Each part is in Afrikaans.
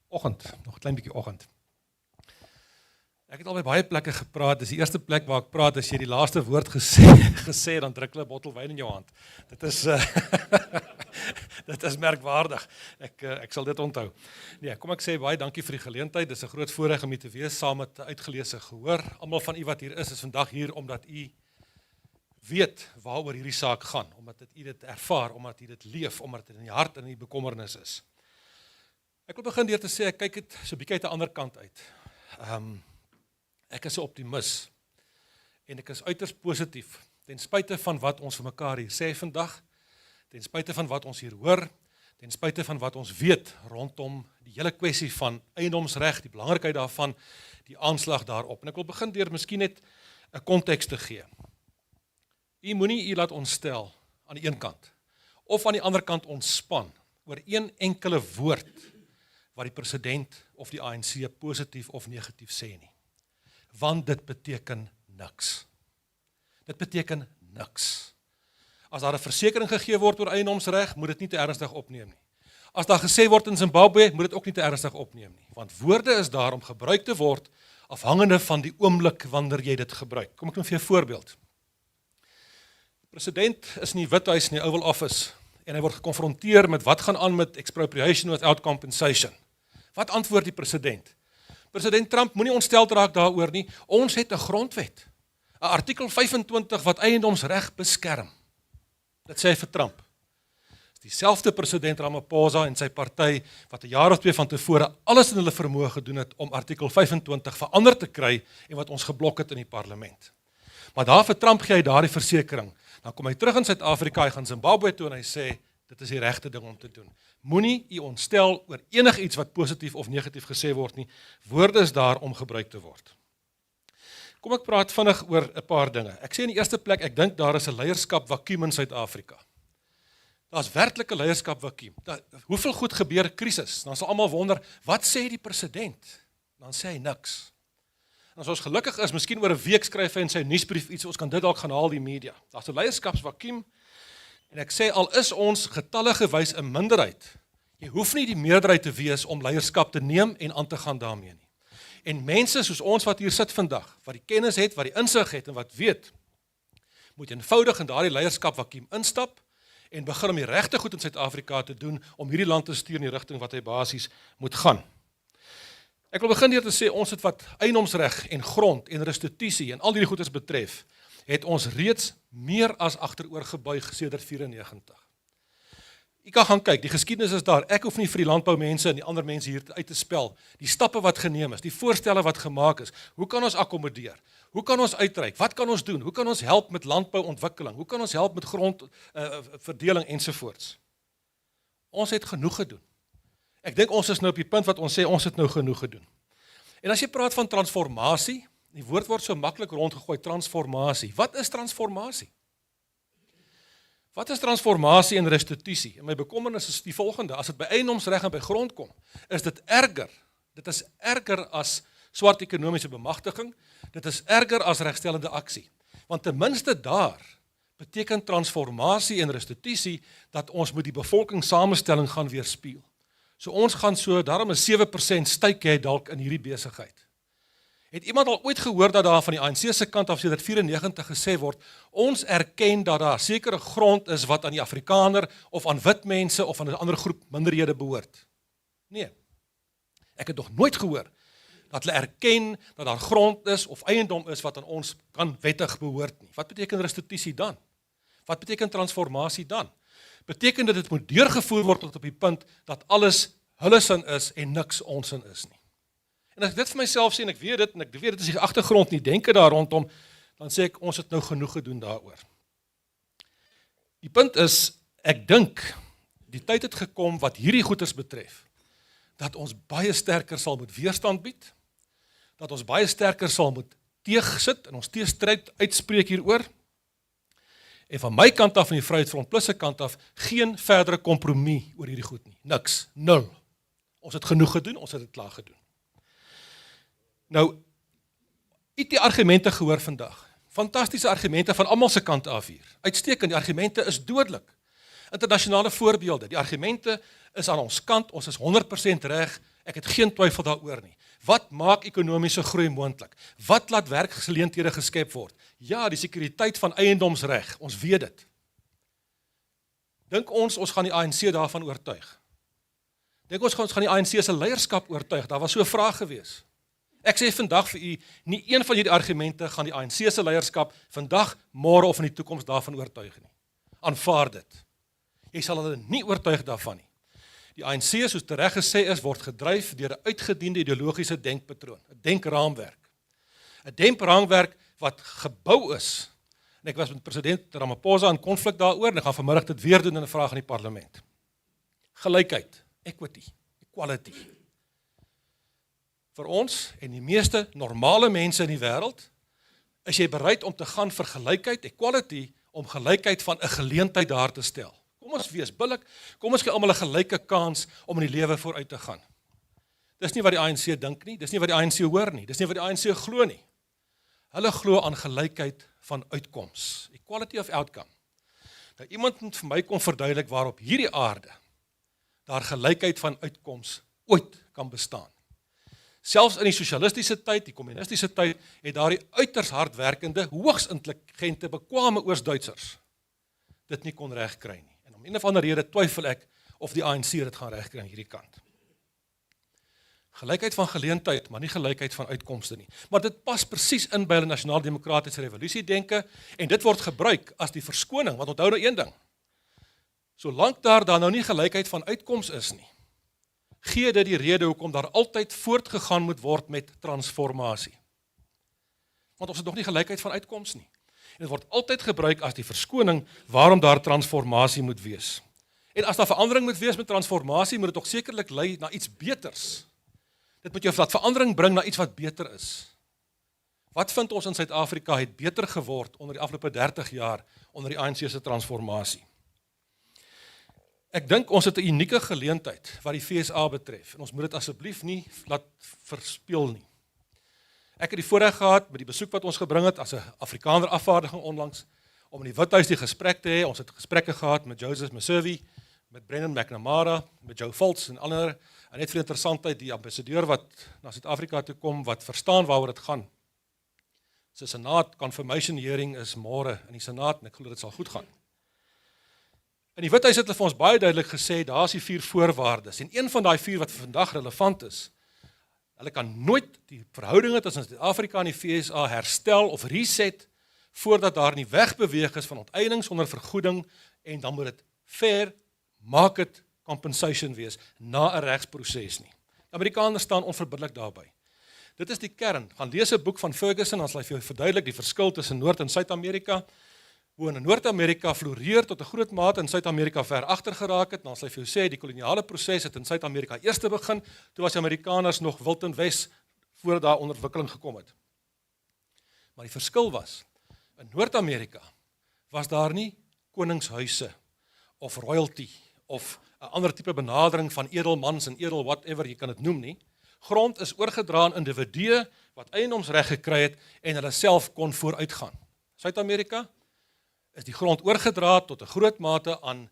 Oggend, nog 'n klein bietjie oggend. Ek het al by baie plekke gepraat, dis die eerste plek waar ek praat, as jy die laaste woord gesê, dan druk hulle 'n bottel wyn in jou hand. Dit is, dit is merkwaardig, ek sal dit onthou. Nee, kom ek sê baie dankie vir die geleentheid, dis 'n groot voorreg om hier te wees, saam met uitgeleese gehoor. Almal van u wat hier is vandag hier, omdat u weet waaroor hierdie saak gaan, omdat u dit ervaar, omdat u dit leef, omdat dit in die hart en in die bekommernis is. Ek wil begin deur te sê, ek kyk dit so 'n bietjie uit 'n ander kant uit. Ek is 'n optimis en ek is uiters positief, ten spyte van wat ons vir mekaar hier sê vandag, ten spyte van wat ons hier hoor, ten spyte van wat ons weet rondom die hele kwessie van eiendomsreg, die belangrikheid daarvan, die aanslag daarop. En ek wil begin deur miskien net 'n konteks te gee. U moenie u laat ontstel aan die een kant, of aan die ander kant ontspan oor een enkele woord wat die president of die ANC positief of negatief sê nie. Want dit beteken niks. Dit beteken niks. As daar 'n versekering gegee word oor eiendomsreg, moet dit nie te ernstig opneem nie. As daar gesê word in Zimbabwe, moet dit ook nie te ernstig opneem nie. Want woorde is daar om gebruik te word, afhangende van die oomblik wanneer jy dit gebruik. Kom ek noem vir 'n voorbeeld. Die president is in die Withuis in die Oval Office, en hy word gekonfronteer met wat gaan aan met expropriation without compensation. Wat antwoord die president? President Trump moenie ontsteld raak daaroor nie. Ons het 'n grondwet, 'n artikel 25 wat eiendomsreg beskerm. Dit sê hy vir Trump. Dis dieselfde president Ramaphosa en sy party wat 'n jaar of 2 van tevore alles in hulle vermoë gedoen het om artikel 25 verander te kry en wat ons geblok het in die parlement. Maar daar vir Trump gee hy daardie versekering. Dan kom hy terug in Suid-Afrika, hy gaan Zimbabwe toe en hy sê, dit is die regte ding om te doen. Moenie u ontstel oor enigiets wat positief of negatief gesê word nie. Woorde is daar om gebruik te word. Kom ek praat vinnig oor 'n paar dinge. Ek sê in die eerste plek, ek dink daar is 'n leierskap vakuum in Suid-Afrika. Daar's werklike leierskap vakuum. Hoeveel goed gebeur krisis? Dan sal almal wonder, wat sê die president? Dan sê hy niks. En as ons gelukkig is, miskien oor 'n week skryf hy in sy nuusbrief iets, ons kan dit dalk gaan haal die media. Daar's 'n leierskapsvakuum. En ek sê, al is ons getalle gewys 'n minderheid, jy hoef nie die meerderheid te wees om leierskap te neem en aan te gaan daarmee nie. En mense soos ons wat hier sit vandag, wat die kennis het, wat die insig het en wat weet, moet eenvoudig in daardie leierskapvakuum instap en begin om die regte goed in Suid-Afrika te doen, om hierdie land te stuur in die rigting wat hy basies moet gaan. Ek wil begin deur te sê, ons het wat eiendomsreg en grond en restitusie en al die goedes betref, het ons reeds meer as agteroor gebuig sedert 94. Jy kan gaan kyk, die geskiedenis is daar, ek hoef nie vir die landboumense en die ander mense hier uit te spel, die stappe wat geneem is, die voorstelle wat gemaak is, hoe kan ons akkommodeer, hoe kan ons uitreik, wat kan ons doen, hoe kan ons help met landbouontwikkeling, hoe kan ons help met grondverdeling ensovoorts. Ons het genoeg gedoen. Ek dink ons is nou op die punt wat ons sê, ons het nou genoeg gedoen. En as jy praat van transformasie, die woord word so maklik rondgegooi, transformasie. Wat is transformasie? Wat is transformasie en restitusie? En my bekommernis is die volgende, as dit by eiendomsreg en by grond kom, is dit erger. Dit is erger as swart ekonomiese bemagtiging, dit is erger as regstellende aksie. Want ten minste daar beteken transformasie en restitusie dat ons moet die bevolkingssamenstelling gaan weerspieël. So ons gaan so, daarom 'n 7% styk hê dalk in hierdie besigheid. Het iemand al ooit gehoor dat daar van die ANC se kant af sedert 94 gesê word, ons erken dat daar sekere grond is wat aan die Afrikaner of aan wit mense of aan 'n ander groep minderhede behoort? Nee. Ek het nog nooit gehoor dat hulle erken dat daar grond is of eiendom is wat aan ons kan wettig behoort nie. Wat beteken restitusie dan? Wat beteken transformasie dan? Beteken dat dit moet deurgevoer word tot op die punt dat alles hulle sin is en niks ons sin is nie. En as ek dit vir myself sê, en ek weet dit is die agtergrond nie, denke daar rondom, dan sê ek, ons het nou genoeg gedoen daaroor. Die punt is, ek dink, die tyd het gekom wat hierdie goeders betref, dat ons baie sterker sal moet weerstand bied, dat ons baie sterker sal moet teegsit, en ons teestryd uitspreek hieroor, en van my kant af, en die Vryheidsfront Plus se kant af, geen verdere kompromie oor hierdie goed nie, niks, nul. Ons het genoeg gedoen, ons het dit klaar gedoen. Nou, het die argumente gehoor vandag, fantastiese argumente van almal se kant af hier, uitstekend, die argumente is dodelik, internasionale voorbeelde, die argumente is aan ons kant, ons is 100% reg, Ek het geen twyfel daaroor nie. Wat maak ekonomiese groei moontlik? Wat laat werkgeleenthede geskep word? Ja, die sekuriteit van eiendomsreg, ons weet dit. Dink ons gaan die ANC daarvan oortuig? Dink ons gaan die ANC se leierskap oortuig? Daar was so 'n vraag gewees. Ek sê vandag vir u, nie een van hierdie argumente gaan die ANC se leierskap vandag, môre of in die toekoms daarvan oortuig nie. Aanvaar dit. Jy sal hulle nie oortuig daarvan nie. Die ANC, soos tereg gesê is, word gedryf deur 'n uitgediende ideologiese denkpatroon, 'n denkraamwerk. 'n Denkraamwerk wat gebou is. En ek was met president Ramaphosa in konflik daaroor en ek gaan vanmiddag dit weer doen in 'n vraag in die parlement. Gelykheid, equity, equality. Vir ons en die meeste normale mense in die wêreld, is jy bereid om te gaan vir gelykheid, equality, om gelykheid van 'n geleentheid daar te stel. Kom ons wees billik, kom ons gee almal 'n gelyke kans om in die lewe vooruit te gaan. Dis nie wat die ANC dink nie, dis nie wat die ANC hoor nie, dis nie wat die ANC glo nie. Hulle glo aan gelykheid van uitkoms, equality of outcome. Nou iemand moet vir my kom verduidelik waarop hierdie aarde daar gelykheid van uitkoms ooit kan bestaan. Selfs in die sosialistiese tyd, die kommunistiese tyd, het daar die uiters hardwerkende, hoogs intelligente, bekwame Oos-Duitsers dit nie kon regkry nie. En om een of ander rede twyfel ek of die ANC dit gaan regkry aan hierdie kant. Gelykheid van geleentheid, maar nie gelykheid van uitkomste nie. Maar dit pas presies in by hulle nasionaal-demokratiese revolusie denke, en dit word gebruik as die verskoning, want onthou nou een ding, solank daar nou nie gelykheid van uitkoms is nie, gee dit die rede hoekom daar altyd voortgegaan moet word met transformasie. Want ons het nog nie gelykheid van uitkoms nie. En dit word altyd gebruik as die verskoning waarom daar transformasie moet wees. En as daar verandering moet wees met transformasie, moet dit tog sekerlik lei na iets beters. Dit moet jou laat verandering bring na iets wat beter is. Wat vind ons in Suid-Afrika het beter geword onder die afgelope 30 jaar onder die ANC se transformasie? Ek dink ons het 'n unieke geleentheid wat die FSA betref, en ons moet dit asseblief nie laat verspeel nie. Ek het die voorreg gehad met die besoek wat ons gebring het as 'n Afrikaner afvaardiging onlangs, om in die Withuis die gesprek te hê. Ons het gesprekke gehad met Joseph Masevi, met Brendan McNamara, met Joe Volz en ander, en net vir interessantheid die ambassadeur wat na Suid-Afrika toe kom, wat verstaan waaroor dit gaan. Sy Senaat confirmation hearing is môre in die Senaat, en ek glo dit sal goed gaan. In die Withuis het hulle vir ons baie duidelik gesê, daar is die 4 voorwaardes, en een van die 4 wat vir vandag relevant is, hulle kan nooit die verhoudinge tussen Suid-Afrika en die FSA herstel of reset, voordat daar nie wegbeweeg is van onteiening sonder vergoeding, en dan moet dit fair market compensation wees, na 'n regsproses nie. Die Amerikaners staan onverbiddelik daarby. Dit is die kern. Gaan lees 'n boek van Ferguson, dan sal hy vir jou verduidelik die verskil tussen Noord- en Suid-Amerika, hoe in Noord-Amerika floreer tot 'n groot mate in Suid-Amerika ver agter geraak het, dan sal hy vir jou sê, die koloniale proses het in Suid-Amerika eers begin, toe was die Amerikaners nog wild en wes, voordat daar onderwikkeling gekom het. Maar die verskil was, in Noord-Amerika was daar nie koningshuise, of royalty, of 'n ander tipe benadering van edelmans en edel whatever, jy kan dit noem nie. Grond is oorgedra aan individue, wat eiendomsreg gekry het, en hulle self kon vooruitgaan. Suid-Amerika is die grond oorgedra tot 'n groot mate aan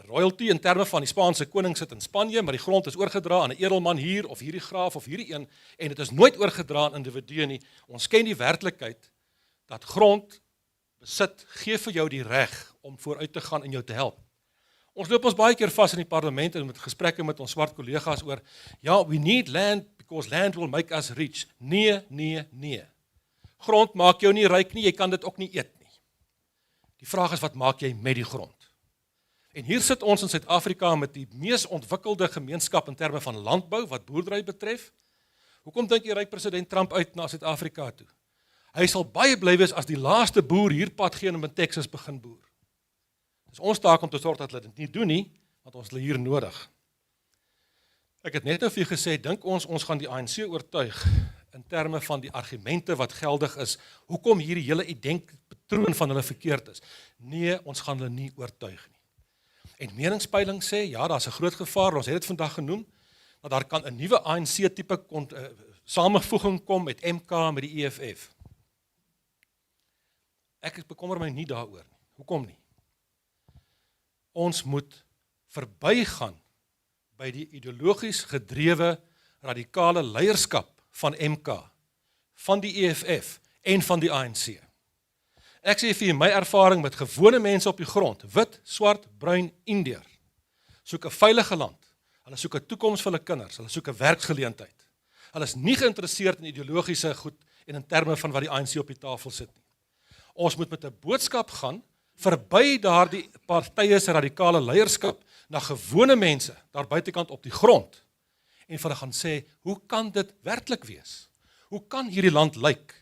royalty in terme van die Spaanse koning sit in Spanje, maar die grond is oorgedra aan 'n edelman hier, of hierdie graaf, of hierdie een, en dit is nooit oorgedra aan individue nie. Ons ken die werklikheid, dat grond besit, gee vir jou die reg om vooruit te gaan en jou te help. Ons loop ons baie keer vas in die parlement en met gesprekke met ons swart kollegas oor, ja, we need land because land will make us rich. Nee, nee, nee. Grond maak jou nie ryk nie, jy kan dit ook nie eet nie. Die vraag is, wat maak jy met die grond? En hier sit ons in Suid-Afrika met die mees ontwikkelde gemeenskap in terme van landbou, wat boerdery betref. Hoekom dink jy ry president Trump uit na Suid-Afrika toe? Hy sal baie bly wees as die laaste boer hier pad gee en in Texas begin boer. Dis ons taak om te sorg dat hulle dit nie doen nie, want ons hulle hier nodig. Ek het net nou vir gesê, dink ons gaan die ANC oortuig in terme van die argumente wat geldig is, hoekom hierdie hele denkpatroon van hulle verkeerd is. Nee, ons gaan hulle nie oortuig nie. En meningspeiling sê, ja, daar is 'n groot gevaar, ons het dit vandag genoem, dat daar kan 'n nuwe ANC-tipe samevoeging kom met MK, met die EFF. Ek bekommer my nie daaroor nie. Hoekom nie? Ons moet verbygaan by die ideologies gedrewe radikale leierskap van MK, van die EFF en van die ANC. Ek sê vir my ervaring met gewone mense op die grond, wit, swart, bruin, Indiër, soek 'n veilige land, hulle soek 'n toekoms vir hulle kinders, hulle soek 'n werksgeleentheid. Hulle is nie geïnteresseerd in ideologiese goed en in terme van wat die ANC op die tafel sit nie. Ons moet met 'n boodskap gaan, verby daardie partye se radikale leierskap, na gewone mense, daar buitekant op die grond, en vir hulle gaan sê, hoe kan dit werklik wees? Hoe kan hierdie land lyk,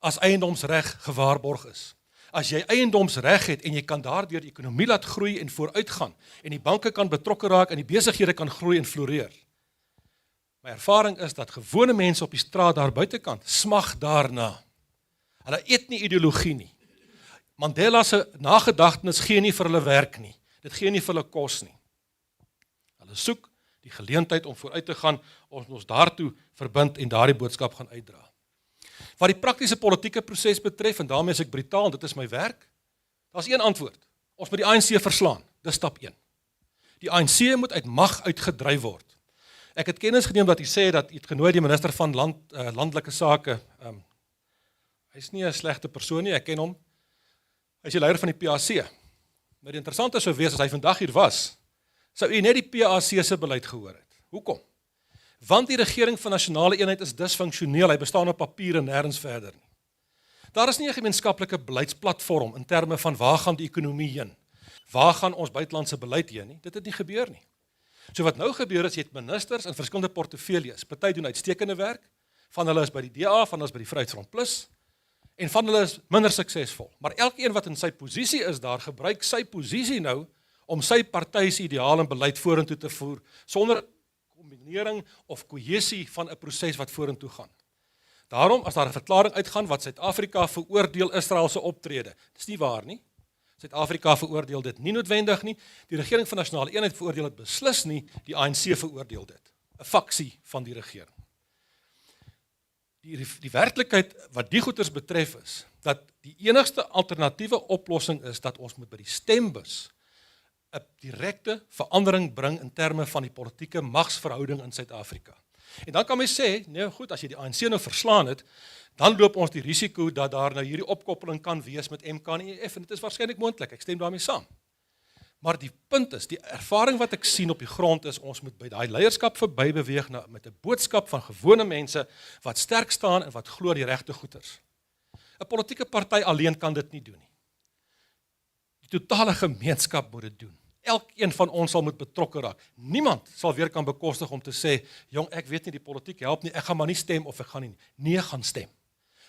as eiendomsreg gewaarborg is? As jy eiendomsreg het, en jy kan daardeur die ekonomie laat groei en vooruitgaan, en die banke kan betrokke raak, en die besighede kan groei en floreer. My ervaring is dat gewone mense op die straat daar buitekant smag daarna. Hulle eet nie ideologie nie. Mandela se nagedagtenis gee nie vir hulle werk nie. Dit gee nie vir hulle kos nie. Hulle soek die geleentheid om vooruit te gaan, ons daartoe verbind en daardie boodskap gaan uitdra. Wat die praktiese politieke proses betref, en daarmee is ek brutaal, dit is my werk, daar is een antwoord. Ons moet die ANC verslaan, dis stap 1. Die ANC moet uit mag uitgedryf word. Ek het kennis geneem dat hy sê dat hy het genooi die minister van landelike sake, hy is nie 'n slegte persoon nie, ek ken hom, hy is die leier van die PAC. Maar die interessante sou wees, as hy vandag hier was, sou u net die PAC se beleid gehoor het. Hoekom? Want die regering van nasionale eenheid is disfunksioneel, hy bestaan op papier en nêrens verder nie. Daar is nie 'n gemeenskaplike beleidsplatform in terme van waar gaan die ekonomie heen, waar gaan ons buitelandse beleid heen nie, dit het nie gebeur nie. So wat nou gebeur is, jy het ministers in verskillende portefeuilles, party doen uitstekende werk, van hulle is by die DA, van hulle is by die Vryheidsfront Plus, en van hulle is minder suksesvol. Maar elkeen wat in sy posisie is daar, gebruik sy posisie nou, om sy party se ideaal en beleid vorentoe te voer, sonder kombinering of kohesie van 'n proses wat vorentoe gaan. Daarom, as daar 'n verklaring uitgaan wat Suid-Afrika veroordeel Israel se optrede, dis nie waar nie. Suid-Afrika veroordeel dit nie noodwendig nie, die regering van nasionale eenheid veroordeel dit beslis nie, die ANC veroordeel dit, 'n faksie van die regering. Die werklikheid wat die goeters betref is, dat die enigste alternatiewe oplossing is, dat ons moet by die stembus 'n direkte verandering bring in terme van die politieke magsverhouding in Suid-Afrika. En dan kan my sê, nee goed, as jy die ANC nou verslaan het, dan loop ons die risiko dat daar nou hierdie opkoppeling kan wees met MK en EFF, en dit is waarskynlik moontlik, ek stem daarmee saam. Maar die punt is, die ervaring wat ek sien op die grond is, ons moet by daai leierskap verby beweeg met 'n boodskap van gewone mense wat sterk staan en wat glo die regte goeters. 'n Politieke party alleen kan dit nie doen nie. Die totale gemeenskap moet dit doen. Elkeen van ons sal moet betrokke raak. Niemand sal weer kan bekostig om te sê, jong, ek weet nie, die politiek help nie, ek gaan maar nie stem of ek gaan nie. Nee, gaan stem.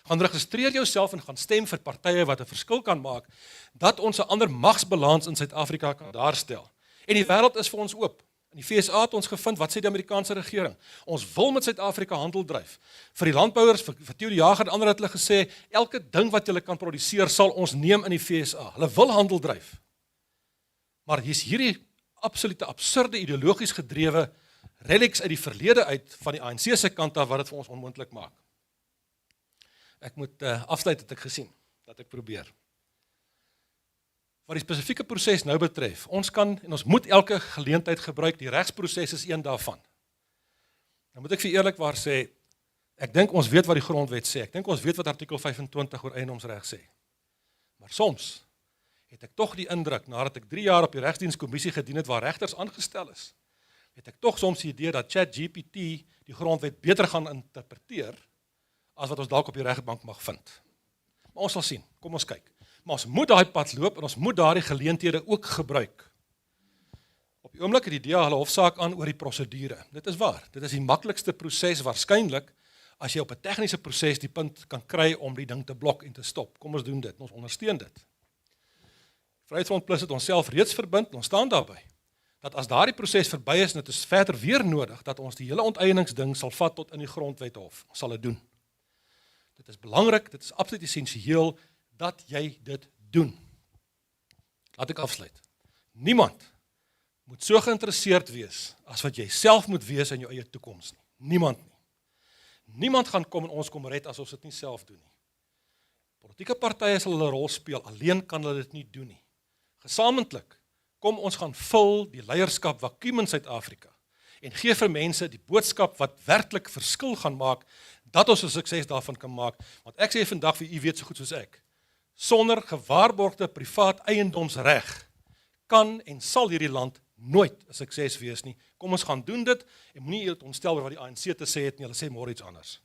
Gaan registreer jouself en gaan stem vir partye wat 'n verskil kan maak, dat ons 'n ander magsbalans in Suid-Afrika kan daarstel. En die wêreld is vir ons oop. In die VSA het ons gevind, wat sê die Amerikaanse regering? Ons wil met Suid-Afrika handel dryf. Vir die landbouers, vir Theo die Jager en ander het hulle gesê, elke ding wat julle kan produseer, sal ons neem in die VSA. Hulle wil handel dryf. Maar hier is hierdie absolute absurde ideologies gedrewe relics uit die verlede uit van die ANC se kant af wat dit vir ons onmoontlik maak. Ek moet afsluit het ek gesien, dat ek probeer. Wat die spesifieke proses nou betref, ons kan en ons moet elke geleentheid gebruik, die regsproses is een daarvan. Nou moet ek vir eerlikwaar sê, ek dink ons weet wat die grondwet sê, ek dink ons weet wat artikel 25 oor eiendomsreg sê. Maar soms het ek tog die indruk, nadat ek 3 jaar op die regsdienskommissie gedien het waar regters aangestel is, het ek tog soms die idee dat ChatGPT die grondwet beter gaan interpreteer, as wat ons dalk op die regbank mag vind. Maar ons sal sien, kom ons kyk. Maar ons moet daai pad loop en ons moet daardie geleenthede ook gebruik. Op die oomblik het die DA hulle hofsaak aan oor die prosedure. Dit is waar, dit is die maklikste proses waarskynlik, as jy op 'n tegniese proses die punt kan kry om die ding te blok en te stop. Kom ons doen dit, ons ondersteun dit. Vryheidsfront Plus het ons self reeds verbind, ons staan daarby, dat as daardie proses verby is, en dit is verder weer nodig, dat ons die hele onteieningsding sal vat tot in die grondwethof, ons sal dit doen. Dit is belangrik, dit is absoluut essensieel, dat jy dit doen. Laat ek afsluit. Niemand moet so geïnteresseerd wees, as wat jy self moet wees in jou eie toekoms nie. Niemand nie. Niemand gaan kom en ons kom red, as ons dit nie self doen nie. Politieke partye sal hulle rol speel, alleen kan hulle dit nie doen nie. Gesamentlik, kom ons gaan vul die leierskap vakuum in Suid-Afrika, en gee vir mense die boodskap wat werklik verskil gaan maak, dat ons 'n sukses daarvan kan maak. Want ek sê vandag vir u weet so goed soos ek, sonder gewaarborgde privaat eiendomsreg kan en sal hierdie land nooit 'n sukses wees nie. Kom ons gaan doen dit en moenie ontstel oor wat die ANC te sê het nie, hulle sê môre iets anders.